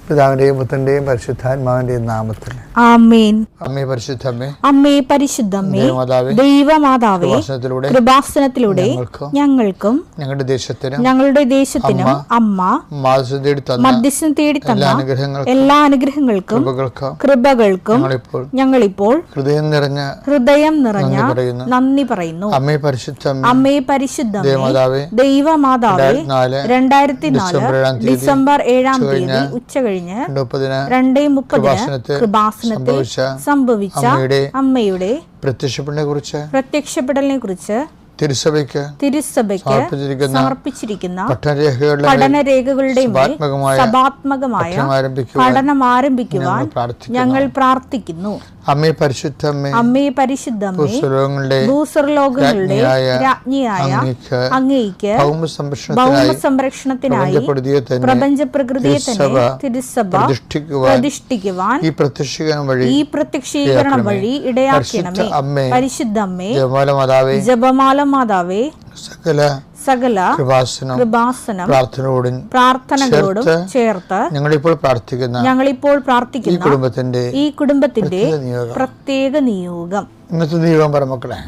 പിതാവിന്റെയും പുത്രന്റെയും പരിശുദ്ധാത്മാവിന്റെയും നാമത്തിൽ ആമേൻ. അമ്മേ പരിശുദ്ധമ്മേ, അമ്മേ പരിശുദ്ധമ്മേ, ദൈവമാതാവേ, കൃപാസനത്തിലൂടെ ഞങ്ങൾക്കും ഞങ്ങളുടെ ദേശത്തിനും അമ്മ മധ്യസ്ഥം തേടി തന്ന എല്ലാ അനുഗ്രഹങ്ങൾക്കും കൃപകൾക്കും ഞങ്ങളിപ്പോൾ ഹൃദയം നിറഞ്ഞ നന്ദി പറയുന്നു. അമ്മേ പരിശുദ്ധമ്മേ, അമ്മേ പരിശുദ്ധമ്മേ, ദൈവമാതാവേ, 2004 ഡിസംബർ 7 തീയതി ഉച്ചകഴിഞ്ഞ് 2:30 കൃപാസനത്തിൽ സംഭവിച്ച അമ്മയുടെ പ്രത്യക്ഷപ്പെടലിനെ കുറിച്ച് തിരുസഭയ്ക്ക് സമർപ്പിച്ചിരിക്കുന്ന പഠനരേഖകളുടെ സഭാത്മകമായ പഠനം ആരംഭിക്കുവാൻ ഞങ്ങൾ പ്രാർത്ഥിക്കുന്നു. അമ്മേ പരിശുദ്ധമ്മേ, അമ്മേ പരിശുദ്ധമ്മേ, ഭൂസ്വർലോകങ്ങളുടെ രാജ്ഞിയായ അങ്ങേയ്ക്ക് ഭൗമ സംരക്ഷണത്തിനായി പ്രപഞ്ച പ്രകൃതിയെ തന്നെ തിരുസഭ പ്രതിഷ്ഠിക്കുവാൻ ഈ പ്രത്യക്ഷീകരണം വഴി ഇടയാക്കണമേ. പരിശുദ്ധമ്മേ, ജപമാല മാതാവേ, സകല കൃപാസനം പ്രാർത്ഥനകളോടും ചേർത്ത് ഞങ്ങളിപ്പോൾ പ്രാർത്ഥിക്കുന്ന ഈ കുടുംബത്തിന്റെ പ്രത്യേക നിയോഗം. ഇന്നത്തെ നിയോഗം പറ മക്കളെ.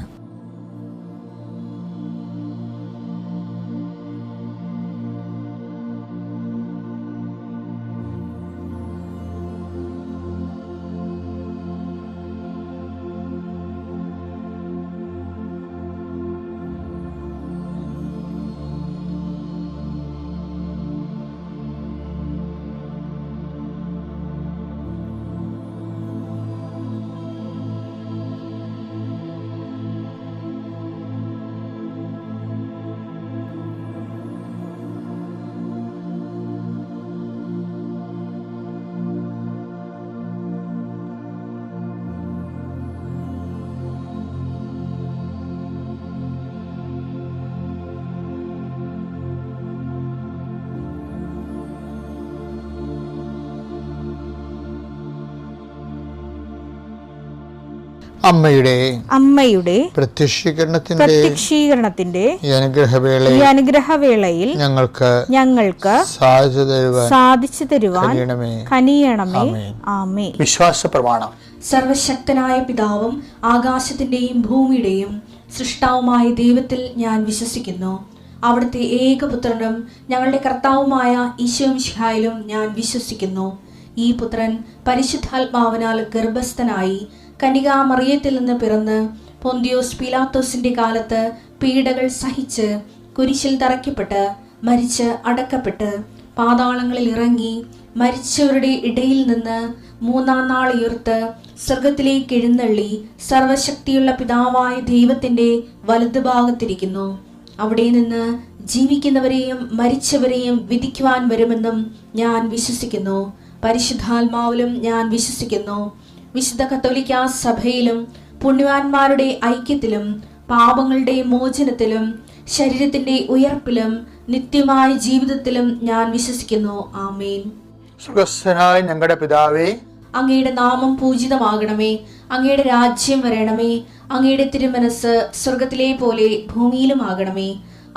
അമ്മയുടെ പ്രത്യക്ഷീകരണത്തിന്റെ ഈ അനുഗ്രഹവേളയിൽ ഞങ്ങൾക്ക് സാധിച്ചു തരുവാൻ കനിയണമേ. ആമേൻ. വിശ്വാസ പ്രമാണം. സർവശക്തനായ പിതാവും ആകാശത്തിന്റെയും ഭൂമിയുടെയും സൃഷ്ടാവുമായ ദൈവത്തിൽ ഞാൻ വിശ്വസിക്കുന്നു. അവിടുത്തെ ഏകപുത്രനും ഞങ്ങളുടെ കർത്താവുമായ ഈശോമിശിഹായിലും ഞാൻ വിശ്വസിക്കുന്നു. ഈ പുത്രൻ പരിശുദ്ധാത്മാവിനാൽ ഗർഭസ്ഥനായി കന്യകാമറിയത്തിൽ നിന്ന് പിറന്ന് പൊന്തിയോസ് പീലാത്തോസിന്റെ കാലത്ത് പീഡകൾ സഹിച്ച് കുരിശിൽ തറയ്ക്കപ്പെട്ട് മരിച്ച് അടക്കപ്പെട്ട് പാതാളങ്ങളിൽ ഇറങ്ങി മരിച്ചവരുടെ ഇടയിൽ നിന്ന് 3-ാം നാൾ ഉയർത്ത് സ്വർഗത്തിലേക്ക് എഴുന്നള്ളി സർവശക്തിയുള്ള പിതാവായ ദൈവത്തിന്റെ വലതുഭാഗത്തിരിക്കുന്നു. അവിടെ നിന്ന് ജീവിക്കുന്നവരെയും മരിച്ചവരെയും വിധിക്കുവാൻ വരുമെന്നും ഞാൻ വിശ്വസിക്കുന്നു. പരിശുദ്ധാത്മാവിലും ഞാൻ വിശ്വസിക്കുന്നു. വിശുദ്ധ കത്തോലിക്കാ സഭയിലും പുണ്യവാന്മാരുടെ ഐക്യത്തിലും പാപങ്ങളുടെ മോചനത്തിലും ശരീരത്തിന്റെ ഉയർപ്പിലും നിത്യമായ ജീവിതത്തിലും ഞാൻ വിശ്വസിക്കുന്നു. ആമേൻ. സുഖസ്ഥനായ ഞങ്ങളുടെ പിതാവേ, അങ്ങയുടെ നാമം പൂജിതമാകണമേ. അങ്ങയുടെ രാജ്യം വരണമേ. അങ്ങയുടെ തിരുമനസ് സ്വർഗത്തിലെ പോലെ ഭൂമിയിലും ആകണമേ.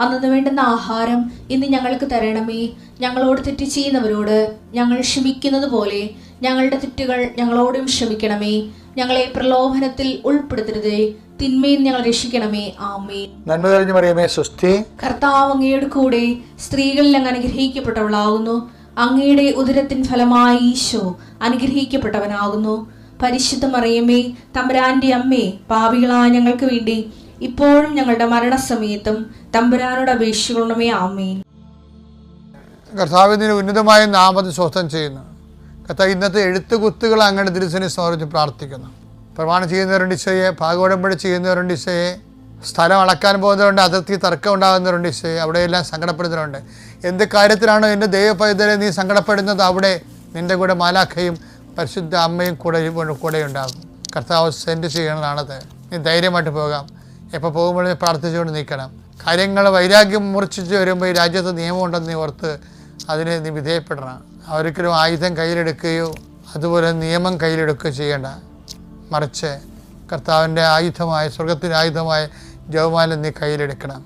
അന്നു വേണ്ടുന്ന ആഹാരം ഇന്ന് ഞങ്ങൾക്ക് തരണമേ. ഞങ്ങളോട് തെറ്റ് ചെയ്യുന്നവരോട് ഞങ്ങൾ ക്ഷമിക്കുന്നത് പോലെ ഞങ്ങളുടെ തെറ്റുകൾ ഞങ്ങളോടും ക്ഷമിക്കണമേ. ഞങ്ങളെ പ്രലോഭനത്തിൽ ഉൾപ്പെടുത്തരുതേ, തിന്മയിൽ ഞങ്ങൾ രക്ഷിക്കണമേ. ആമേൻ. നന്മ നിറഞ്ഞ മറിയമേ, സ്വസ്തി. കർത്താവ് അങ്ങയുടെ കൂടെ സ്ത്രീകളിൽ അങ്ങ് അനുഗ്രഹിക്കപ്പെട്ടവളാകുന്നു. അങ്ങയുടെ ഉദരത്തിൻ ഫലമായി ഈശോ അനുഗ്രഹിക്കപ്പെട്ടവനാകുന്നു. പരിശുദ്ധ മറിയമേ, തമ്പുരാന്റെ അമ്മേ, പാപികളായ ഞങ്ങൾക്ക് വേണ്ടി ഇപ്പോഴും ഞങ്ങളുടെ മരണസമയത്തും തമ്പുരാനോട് അപേക്ഷിക്കണമേ. ആമേൻ. കർത്താവിന്റെ ഉന്നതമായ നാമത്തിൽ സ്വസ്ഥം ചെയ്യുന്നു. കർത്താവ് ഇന്നത്തെ എഴുത്തുകുത്തുകൾ അങ്ങനെ തിരുസനെ സമർപ്പിച്ച് പ്രാർത്ഥിക്കുന്നു. പ്രമാണം ചെയ്യുന്നവരുണ്ട് ഈശോയെ, ഭാഗവടമ്പടി ചെയ്യുന്നവരുണ്ട് ഈശോയെ, സ്ഥലം അളക്കാൻ പോകുന്നവരുണ്ട്, അതിർത്തി തർക്കം ഉണ്ടാകുന്നവരുണ്ട് ഈശോയെ, അവിടെയെല്ലാം സങ്കടപ്പെടുന്നവരുണ്ട്. എന്ത് കാര്യത്തിലാണോ എൻ്റെ ദൈവപൈതലെ നീ സങ്കടപ്പെടുന്നത്, അവിടെ നിൻ്റെ കൂടെ മാലാഖയും പരിശുദ്ധ അമ്മയും കൂടെ ഉണ്ടാകും. കർത്താവ് സെൻഡ് ചെയ്യണതാണത്. നീ ധൈര്യമായിട്ട് പോകാം. എപ്പോൾ പോകുമ്പോഴും പ്രാർത്ഥിച്ചുകൊണ്ട് നിൽക്കണം. കാര്യങ്ങൾ വൈരാഗ്യം മൂർച്ഛിച്ച് വരുമ്പോൾ ഈ രാജ്യത്ത് നിയമമുണ്ടെന്ന് നീ ഓർത്ത് അതിന് നീ വിധേയപ്പെടണം. ഒരിക്കലും ആയുധം കയ്യിലെടുക്കുകയോ അതുപോലെ നിയമം കയ്യിലെടുക്കുകയോ ചെയ്യേണ്ട. മറിച്ച് കർത്താവിൻ്റെ ആയുധമായ, സ്വർഗത്തിൻ്റെ ആയുധമായ ജപമാല നീ കയ്യിലെടുക്കണം.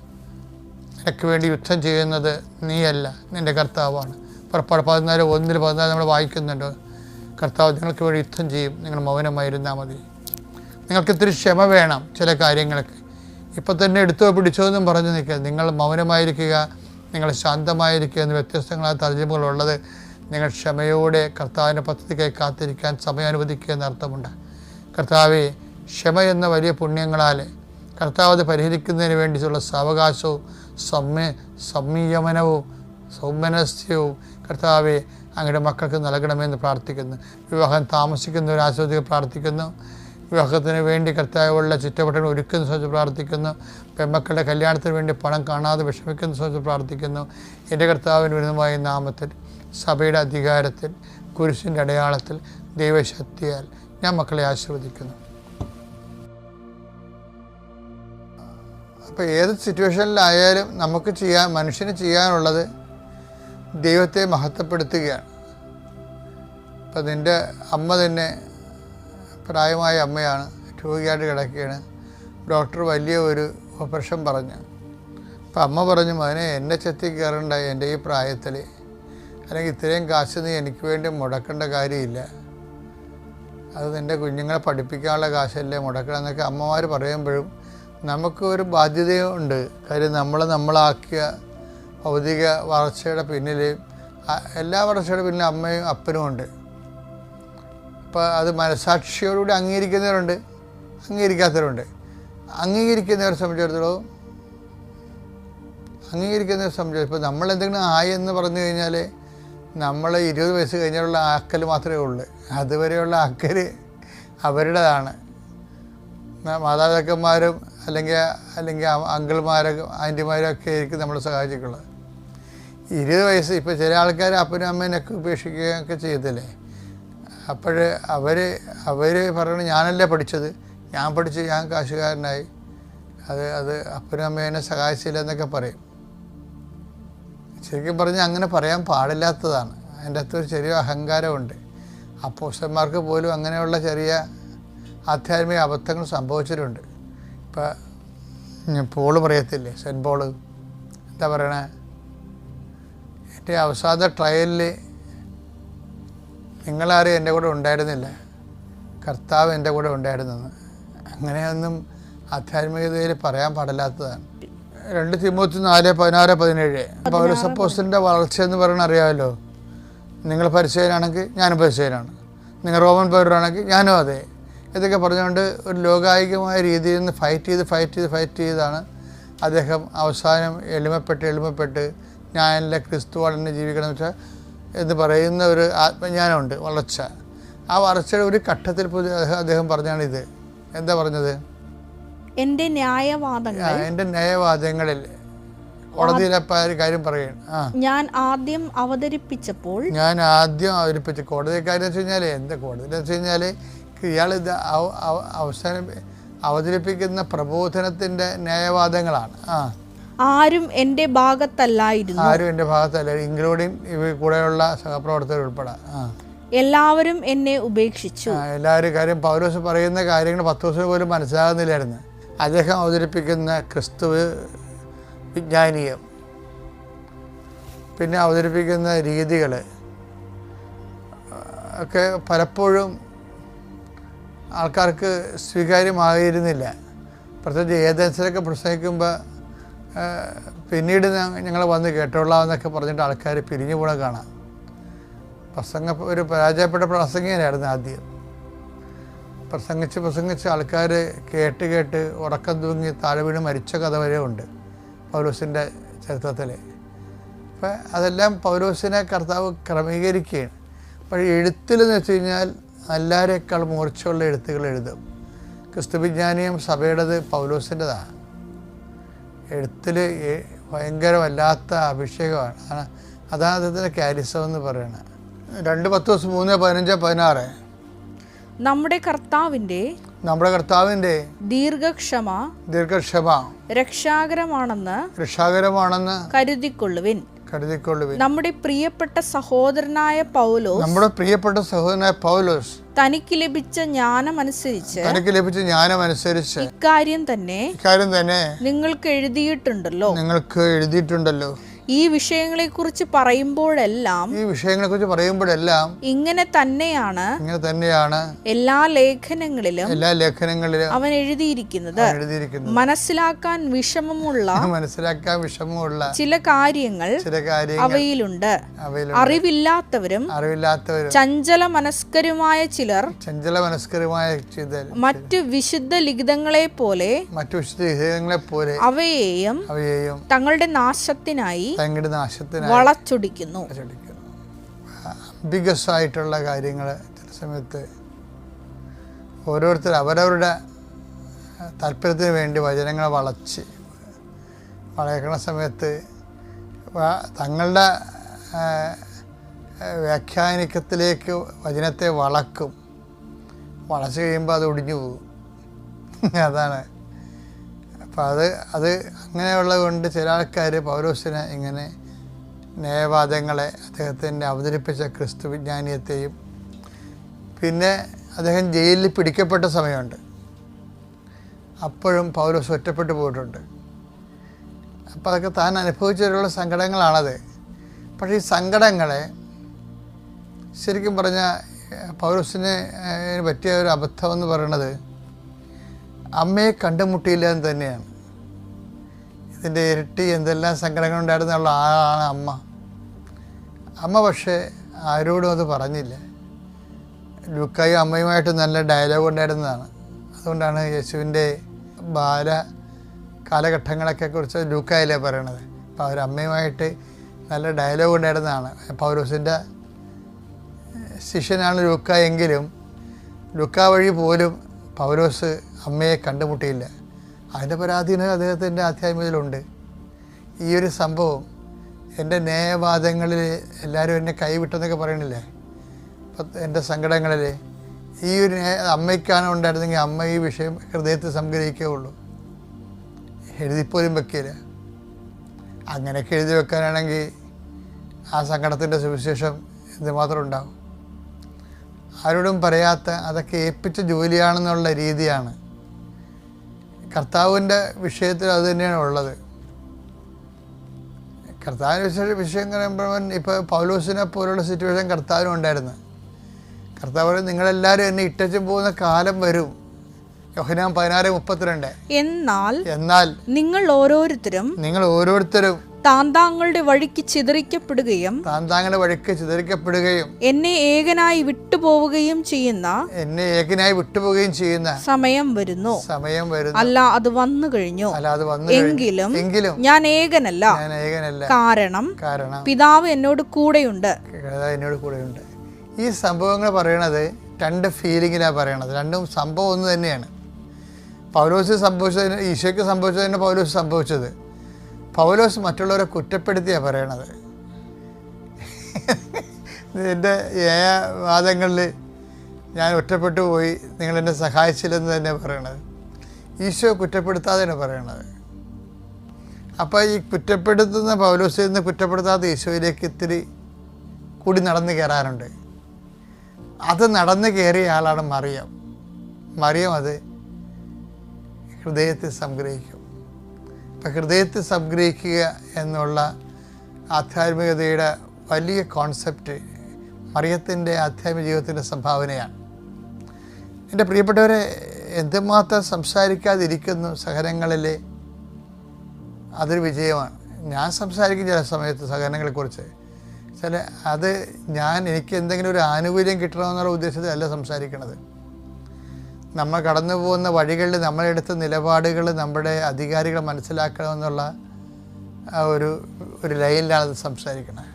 നിനക്ക് വേണ്ടി യുദ്ധം ചെയ്യുന്നത് നീയല്ല, നിൻ്റെ കർത്താവാണ്. പുറപ്പാട് 14:1-14 നമ്മൾ വായിക്കുന്നുണ്ട്. കർത്താവ് നിങ്ങൾക്ക് വേണ്ടി യുദ്ധം ചെയ്യും, നിങ്ങൾ മൗനമായിരുന്നാൽ മതി. നിങ്ങൾക്ക് ഇത്തിരി ക്ഷമ വേണം ചില കാര്യങ്ങൾക്ക്. ഇപ്പം തന്നെ എടുത്തോ പിടിച്ചോ എന്നും പറഞ്ഞു നിൽക്കുക. നിങ്ങൾ മൗനമായിരിക്കുക, നിങ്ങൾ ശാന്തമായിരിക്കുക എന്ന് വ്യത്യസ്തങ്ങളായ തർജ്ജമകളുള്ളത്. നിങ്ങൾ ക്ഷമയോടെ കർത്താവിൻ്റെ പദ്ധതിക്കായി കാത്തിരിക്കാൻ സമയം അനുവദിക്കുക എന്നർത്ഥമുണ്ട്. കർത്താവെ, ക്ഷമ എന്ന വലിയ പുണ്യങ്ങളാൽ കർത്താവ് അത് പരിഹരിക്കുന്നതിന് വേണ്ടിയിട്ടുള്ള സാവകാശവും സംയമനവും സൗമനസ്യവും കർത്താവെ അങ്ങയുടെ മക്കൾക്ക് നൽകണമെന്ന് പ്രാർത്ഥിക്കുന്നു. വിവാഹം താമസിക്കുന്നവർ ആസ്വദിക്കുക പ്രാർത്ഥിക്കുന്നു. വിവാഹത്തിന് വേണ്ടി കർത്താവുള്ള ചുറ്റവട്ടങ്ങൾ ഒരുക്കുന്ന സംബന്ധിച്ച് പ്രാർത്ഥിക്കുന്നു. പെൺമക്കളുടെ കല്യാണത്തിന് വേണ്ടി പണം കാണാതെ വിഷമിക്കുന്ന സംബന്ധിച്ച് പ്രാർത്ഥിക്കുന്നു. എൻ്റെ കർത്താവിന് വിരുദ്ധമായ നാമത്തിൽ, സഭയുടെ അധികാരത്തിൽ, കുരിശിൻ്റെ അടയാളത്തിൽ, ദൈവശക്തിയാൽ ഞാൻ മക്കളെ ആശീർവദിക്കുന്നു. അപ്പോൾ ഏത് സിറ്റുവേഷനിലായാലും നമുക്ക് മനുഷ്യന് ചെയ്യാനുള്ളത് ദൈവത്തെ മഹത്വപ്പെടുത്തുകയാണ്. ഇപ്പം നിൻ്റെ അമ്മ തന്നെ പ്രായമായ അമ്മയാണ്, രോഗിയായിട്ട് കിടക്കുകയാണ്. ഡോക്ടർ വലിയ ഒരു ഓപ്പറേഷൻ പറഞ്ഞു. അപ്പം അമ്മ പറഞ്ഞു, മകനെ എന്നെ ചെത്തി കയറണ്ട എൻ്റെ ഈ പ്രായത്തിൽ, അല്ലെങ്കിൽ ഇത്രയും കാശ് നീ എനിക്ക് വേണ്ടി മുടക്കേണ്ട കാര്യമില്ല, അത് നിൻ്റെ കുഞ്ഞുങ്ങളെ പഠിപ്പിക്കാനുള്ള കാശല്ലേ മുടക്കണം എന്നൊക്കെ അമ്മമാർ പറയുമ്പോഴും നമുക്ക് ഒരു ബാധ്യതയുണ്ട്. കാര്യം നമ്മളാക്കിയ ഭൗതിക വളർച്ചയുടെ പിന്നിൽ, എല്ലാ വളർച്ചയുടെ പിന്നിൽ അമ്മയും അപ്പനും ഉണ്ട്. അപ്പോൾ അത് മനസാക്ഷിയോടുകൂടി അംഗീകരിക്കുന്നവരുണ്ട്, അംഗീകരിക്കാത്തവരുണ്ട്. അംഗീകരിക്കുന്നവരെ സംബന്ധിച്ചിടത്തോളം ഇപ്പോൾ നമ്മളെന്തെങ്കിലും ആയി എന്ന് പറഞ്ഞു കഴിഞ്ഞാൽ നമ്മൾ 20 വയസ്സ് കഴിഞ്ഞുള്ള ആക്കൽ മാത്രമേ ഉള്ളൂ. അതുവരെയുള്ള ആക്കൽ അവരുടേതാണ്. മാതാപിതാക്കന്മാരും അല്ലെങ്കിൽ അങ്കിൾമാരൊക്കെ ആൻറ്റിമാരും ഒക്കെ ആയിരിക്കും നമ്മളെ സഹായിച്ചിട്ടുള്ളത്. 20 വയസ്സ് ഇപ്പോൾ ചില ആൾക്കാർ അപ്പനും അമ്മേനൊക്കെ ഉപേക്ഷിക്കുകയൊക്കെ ചെയ്തില്ലേ. അപ്പോൾ അവർ പറയണ ഞാനല്ലേ പഠിച്ചത്, ഞാൻ പഠിച്ച് ഞാൻ കാശുകാരനായി, അത് അപ്പനും അമ്മേനെ സഹായിച്ചില്ല എന്നൊക്കെ പറയും. ശരിക്കും പറഞ്ഞാൽ അങ്ങനെ പറയാൻ പാടില്ലാത്തതാണ്. അതിൻ്റെ അകത്തൊരു ചെറിയ അഹങ്കാരമുണ്ട്. അപ്പോസ്തലന്മാർക്ക് പോലും അങ്ങനെയുള്ള ചെറിയ ആധ്യാത്മിക അബദ്ധങ്ങൾ സംഭവിച്ചിട്ടുണ്ട്. ഇപ്പം പോള് പറയത്തില്ലേ, സെൻറ്റ് പോള് എന്താ പറയണേ, എൻ്റെ അവസാന ട്രയലിൽ നിങ്ങളാരും എൻ്റെ കൂടെ ഉണ്ടായിരുന്നില്ല, കർത്താവ് എൻ്റെ കൂടെ ഉണ്ടായിരുന്നെന്ന്. അങ്ങനെയൊന്നും ആധ്യാത്മികതയിൽ പറയാൻ പാടില്ലാത്തതാണ്. 2 തിമോത്തി 4:16-17 പൗലോസ് അപ്പോസ്തലൻ്റെ വളർച്ച എന്ന് പറയുന്നത് അറിയാമല്ലോ. നിങ്ങൾ പരിചയനാണെങ്കിൽ ഞാനും പരിചയനാണ്, നിങ്ങൾ റോമൻ പൗരനാണെങ്കിൽ ഞാനും അതെ, ഇതൊക്കെ പറഞ്ഞുകൊണ്ട് ഒരു ലോകായികമായ രീതിയിൽ നിന്ന് ഫൈറ്റ് ചെയ്താണ് അദ്ദേഹം അവസാനം എളിമപ്പെട്ട് ഞാനല്ല ക്രിസ്തുവാണ് എന്നെ ജീവിക്കണം എന്ന് പറയുന്ന ഒരു ആത്മജ്ഞാനമുണ്ട്, വളർച്ച. ആ വളർച്ചയുടെ ഒരു ഘട്ടത്തിൽ അദ്ദേഹം പറഞ്ഞാണിത്. എന്താ പറഞ്ഞത്? എൻ്റെ ന്യായവാദങ്ങളിൽ കോടതിയിലപ്പോൾ കാര്യം പറയുകയാണ്. ഞാൻ ആദ്യം അവതരിപ്പിച്ച കോടതി കാര്യം വെച്ച് കഴിഞ്ഞാൽ എന്താ കോടതി എന്ന് വെച്ച് കഴിഞ്ഞാൽ ഇയാളിത് അവസാനം അവതരിപ്പിക്കുന്ന പ്രബോധനത്തിൻ്റെ ന്യായവാദങ്ങളാണ്. ആരും എൻ്റെ ഭാഗത്തല്ല, ഇൻക്ലൂഡിങ് കൂടെയുള്ള സഹപ്രവർത്തകർ ഉൾപ്പെടെ എല്ലാവരും എന്നെ ഉപേക്ഷിച്ചു. എല്ലാവരും കാര്യം പൗലോസ് പറയുന്ന കാര്യങ്ങൾ പത്രോസിന് പോലും മനസ്സിലാകുന്നില്ലായിരുന്നു. അദ്ദേഹം അവതരിപ്പിക്കുന്ന ക്രിസ്തുവ് വിജ്ഞാനീയം, പിന്നെ അവതരിപ്പിക്കുന്ന രീതികൾ ഒക്കെ പലപ്പോഴും ആൾക്കാർക്ക് സ്വീകാര്യമായിരുന്നില്ല. പ്രത്യേകിച്ച് ഏതൻസിലൊക്കെ പ്രസംഗിക്കുമ്പോൾ പിന്നീട് ഞങ്ങൾ വന്ന് കേട്ടോളാം എന്നൊക്കെ പറഞ്ഞിട്ട് ആൾക്കാർ പിരിഞ്ഞു പോണ കാണാം. ഒരു പരാജയപ്പെട്ട പ്രസംഗികനായിരുന്നു ആദ്യം. പ്രസംഗിച്ച് ആൾക്കാർ കേട്ട് ഉറക്കം തൂങ്ങി താഴെ വീണ് മരിച്ച കഥ വരെ ഉണ്ട് പൗലോസിൻ്റെ ചരിത്രത്തിൽ. അപ്പം അതെല്ലാം പൗലോസിനെ കർത്താവ് ക്രമീകരിക്കുകയാണ്. അപ്പോൾ എഴുത്തിലെന്ന് വെച്ച് കഴിഞ്ഞാൽ എല്ലാവരേക്കാൾ മൂർച്ചയുള്ള എഴുത്തുകൾ എഴുതും. ക്രിസ്തുവിജ്ഞാനീയം സഭയുടേത് പൗലോസിൻ്റെതാണ്. എഴുത്തിൽ ഭയങ്കരമല്ലാത്ത അഭിഷേകമാണ്. അതാണ് അദ്ദേഹത്തിൻ്റെ ക്യാരിസം എന്ന് പറയുന്നത്. 2 പത്രോസ് 3:15-16 നമ്മുടെ കർത്താവിൻ്റെ ദീർഘക്ഷമ രക്ഷാകരമാണെന്ന് കരുതിക്കൊള്ളുവിൻ. നമ്മുടെ പ്രിയപ്പെട്ട സഹോദരനായ പൗലോസ് തനിക്ക് ലഭിച്ച ജ്ഞാനമനുസരിച്ച് ഇക്കാര്യം തന്നെ നിങ്ങൾക്ക് എഴുതിയിട്ടുണ്ടല്ലോ. ഈ വിഷയങ്ങളെക്കുറിച്ച് പറയുമ്പോഴെല്ലാം ഇങ്ങനെ തന്നെയാണ് എല്ലാ ലേഖനങ്ങളിലും അവൻ എഴുതിയിരിക്കുന്നത്. മനസ്സിലാക്കാൻ വിഷമമുള്ള ചില കാര്യങ്ങൾ അവയിലുണ്ട്. അറിവില്ലാത്തവരും ചഞ്ചല മനസ്കരുമായ ചിലർ മറ്റു വിശുദ്ധ ലിഖിതങ്ങളെ പോലെ അവയെയും തങ്ങളുടെ നാശത്തിനായി വളച്ചൊടിക്കുന്നു. അംബിഗസായിട്ടുള്ള കാര്യങ്ങൾ ചില സമയത്ത് ഓരോരുത്തർ അവരവരുടെ താല്പര്യത്തിന് വേണ്ടി വചനങ്ങളെ വളയ്ക്കണ സമയത്ത് തങ്ങളുടെ വ്യാഖ്യാനിക്കത്തിലേക്ക് വചനത്തെ വളച്ച് കഴിയുമ്പോൾ അത് ഒടിഞ്ഞു പോകും. അതാണ്. അപ്പം അത് അങ്ങനെയുള്ളത് കൊണ്ട് ചില ആൾക്കാർ പൗലോസിനെ ഇങ്ങനെ ന്യായവാദങ്ങളെ, അദ്ദേഹത്തിൻ്റെ അവതരിപ്പിച്ച ക്രിസ്തു വിജ്ഞാനീയത്തെയും, പിന്നെ അദ്ദേഹം ജയിലിൽ പിടിക്കപ്പെട്ട സമയമുണ്ട്, അപ്പോഴും പൗലോസ് ഒറ്റപ്പെട്ടു പോയിട്ടുണ്ട്. അപ്പോൾ അതൊക്കെ താൻ അനുഭവിച്ചിട്ടുള്ള സങ്കടങ്ങളാണത്. പക്ഷേ ഈ സങ്കടങ്ങളെ ശരിക്കും പറഞ്ഞാൽ പൗലോസിന് പറ്റിയ ഒരു അബദ്ധം എന്ന് പറയുന്നത് അമ്മയെ കണ്ടുമുട്ടിയില്ല എന്ന് തന്നെയാണ്. ഇതിൻ്റെ ഇരട്ടി എന്തെല്ലാം സങ്കടങ്ങളുണ്ടായിരുന്നുള്ള ആളാണ് അമ്മ. പക്ഷേ ആരോടും അത് പറഞ്ഞില്ല. ലൂക്കായും അമ്മയുമായിട്ട് നല്ല ഡയലോഗ് ഉണ്ടായിരുന്നതാണ്. അതുകൊണ്ടാണ് യേശുവിൻ്റെ ബാല കാലഘട്ടങ്ങളൊക്കെ കുറിച്ച് ലൂക്കായിലേ പറയണത്. അപ്പോൾ അവരമ്മയുമായിട്ട് നല്ല ഡയലോഗ് ഉണ്ടായിരുന്നതാണ്. പൗലോസിൻ്റെ ശിഷ്യനാണ് ലൂക്ക എങ്കിലും ലൂക്ക വഴി പോലും പൗലോസ് അമ്മയെ കണ്ടുമുട്ടിയില്ല. അതിൻ്റെ പരാധീനത അദ്ദേഹത്തിൻ്റെ ആധ്യാത്മികതയിലുണ്ട്. ഈ ഒരു സംഭവം എൻ്റെ ന്യായവാദങ്ങളിൽ എല്ലാവരും എന്നെ കൈവിട്ടെന്നൊക്കെ പറയണില്ലേ, അപ്പം എൻ്റെ സങ്കടങ്ങളിൽ ഈ ഒരു അമ്മയ്ക്കാണ് ഉണ്ടായിരുന്നെങ്കിൽ അമ്മ ഈ വിഷയം ഹൃദയത്തിൽ സംഗ്രഹിക്കുകയുള്ളൂ, എഴുതിപ്പോലും വെക്കില്ല. അങ്ങനെയൊക്കെ എഴുതി വെക്കാനാണെങ്കിൽ ആ സങ്കടത്തിൻ്റെ സുവിശേഷം എന്തുമാത്രം ഉണ്ടാവും. ആരോടും പറയാത്ത, അതൊക്കെ ഏൽപ്പിച്ച ജോലിയാണെന്നുള്ള രീതിയാണ്. കർത്താവിൻ്റെ വിഷയത്തിൽ അത് തന്നെയാണ് ഉള്ളത്. കർത്താവിൻ്റെ വിഷയം പറയുമ്പോൾ ഇപ്പോൾ പൗലോസിനെ പോലുള്ള സിറ്റുവേഷൻ കർത്താവിനും ഉണ്ടായിരുന്നു. കർത്താവ് പറയും, നിങ്ങളെല്ലാവരും എന്നെ ഇട്ടച്ചും പോകുന്ന കാലം വരും. യോഹന്നാൻ 16:32. എന്നാൽ നിങ്ങൾ ഓരോരുത്തരും താന്താങ്ങളുടെ വഴിക്ക് ചിതറിക്കപ്പെടുകയും എന്നെ ഏകനായി വിട്ടുപോവുകയും ചെയ്യുന്ന സമയം വരുന്നു. അല്ല, അത് വന്നു കഴിഞ്ഞു. എങ്കിലും ഞാൻ ഏകനല്ല. കാരണം പിതാവ് എന്നോട് കൂടെയുണ്ട്. ഈ സംഭവങ്ങൾ പറയണത് രണ്ട് ഫീലിങ്ങിലാണ് പറയണത്. രണ്ടും സംഭവം ഒന്ന് തന്നെയാണ്. പൗലോസ് സംഭവിച്ചതിന്, ഈശോയ്ക്ക് സംഭവിച്ചതിന് പൗലോസ് സംഭവിച്ചത്. പൗലോസ് മറ്റുള്ളവരെ കുറ്റപ്പെടുത്തിയാണ് പറയണത്. എൻ്റെ വാദങ്ങളിൽ ഞാൻ ഒറ്റപ്പെട്ടു പോയി, നിങ്ങളെന്നെ സഹായിച്ചില്ലെന്ന് തന്നെ പറയണത്. ഈശോ കുറ്റപ്പെടുത്താതെയാണ് പറയണത്. അപ്പോൾ ഈ കുറ്റപ്പെടുത്തുന്ന പൗലോസിൽ നിന്ന് കുറ്റപ്പെടുത്താത്ത ഈശോയിലേക്ക് ഇത്തിരി കൂടി നടന്നു കയറാനുണ്ട്. അത് നടന്നു കയറിയ ആളാണ് മറിയം. അത് ഹൃദയത്തിൽ സംഗ്രഹിക്കും. അപ്പം ഹൃദയത്തിൽ സംഗ്രഹിക്കുക എന്നുള്ള ആധ്യാത്മികതയുടെ വലിയ കോൺസെപ്റ്റ് മറിയത്തിൻ്റെ ആധ്യാത്മിക ജീവിതത്തിൻ്റെ സംഭാവനയാണ്. എൻ്റെ പ്രിയപ്പെട്ടവരെ, എന്തുമാത്രം സംസാരിക്കാതിരിക്കുന്നു സഹനങ്ങളിൽ, അതൊരു വിജയമാണ്. ഞാൻ സംസാരിക്കും ചില സമയത്ത് സഹനങ്ങളെക്കുറിച്ച്. അത് എനിക്ക് എന്തെങ്കിലും ഒരു ആനുകൂല്യം കിട്ടണമെന്നുള്ള ഉദ്ദേശത്തിലല്ല സംസാരിക്കണത്. നമ്മൾ കടന്നു പോകുന്ന വഴികളിൽ നമ്മളെടുത്ത നിലപാടുകൾ നമ്മുടെ അധികാരികൾ മനസ്സിലാക്കണമെന്നുള്ള ആ ഒരു ലൈനിലാണ് സംസാരിക്കണത്.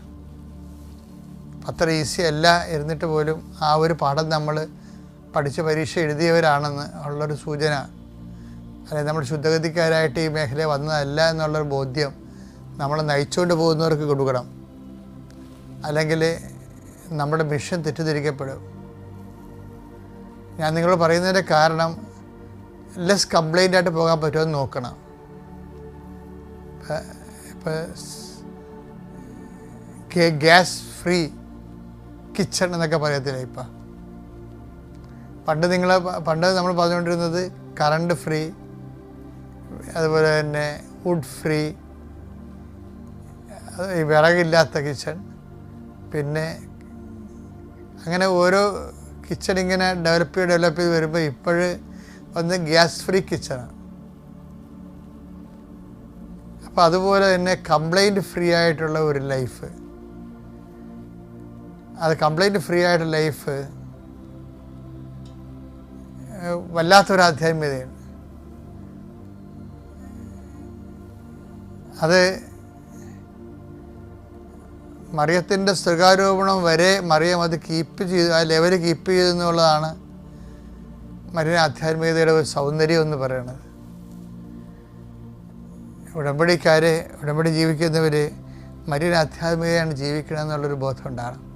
അത്ര ഈസി അല്ല. ഇരുന്നിട്ട് പോലും ആ ഒരു പാഠം നമ്മൾ പഠിച്ച് പരീക്ഷ എഴുതിയവരാണെന്ന് ഉള്ളൊരു സൂചന, അല്ലെങ്കിൽ നമ്മൾ ശുദ്ധഗതിക്കാരായിട്ട് ഈ മേഖല വന്നതല്ല എന്നുള്ളൊരു ബോധ്യം നമ്മൾ നയിച്ചുകൊണ്ട് പോകുന്നവർക്ക് കൊടുക്കണം. അല്ലെങ്കിൽ നമ്മുടെ മിഷൻ തെറ്റിദ്ധരിക്കപ്പെടും. ഞാൻ നിങ്ങളോട് പറയുന്നതിൻ്റെ കാരണം ലെസ് കംപ്ലൈൻ്റ് ആയിട്ട് പോകാൻ പറ്റുമെന്ന് നോക്കണം. ഇപ്പോൾ ഗ്യാസ് ഫ്രീ കിച്ചൺ എന്നൊക്കെ പറയത്തില്ല. പണ്ട് നമ്മൾ പറഞ്ഞുകൊണ്ടിരുന്നത് കറണ്ട് ഫ്രീ, അതുപോലെ തന്നെ വുഡ് ഫ്രീ, അത് ഈ വിറകില്ലാത്ത കിച്ചൺ, പിന്നെ അങ്ങനെ ഓരോ കിച്ചൺ ഇങ്ങനെ ഡെവലപ്പ് ചെയ്ത് വരുമ്പോൾ ഇപ്പോഴ് ഒന്ന് ഗ്യാസ് ഫ്രീ കിച്ചണാണ്. അപ്പോൾ അതുപോലെ തന്നെ കംപ്ലൈൻറ്റ് ഫ്രീ ആയിട്ടുള്ള ഒരു ലൈഫ്, അത് കംപ്ലൈൻറ്റ് ഫ്രീ ആയിട്ടുള്ള ലൈഫ് വല്ലാത്തൊരു ആധ്യാത്മികതയാണ്. അത് മറിയത്തിൻ്റെ സ്ത്രീകാരോപണം വരെ മറിയം അത് കീപ്പ് ചെയ്ത്, ആ ലെവൽ കീപ്പ് ചെയ്തെന്നുള്ളതാണ് മറിയ ആധ്യാത്മികതയുടെ ഒരു സൗന്ദര്യം എന്ന് പറയുന്നത്. ഉടമ്പടി ജീവിക്കുന്നവർ മരിയൻ ആധ്യാത്മികതയാണ് ജീവിക്കണമെന്നുള്ളൊരു ബോധം ഉണ്ടാകണം.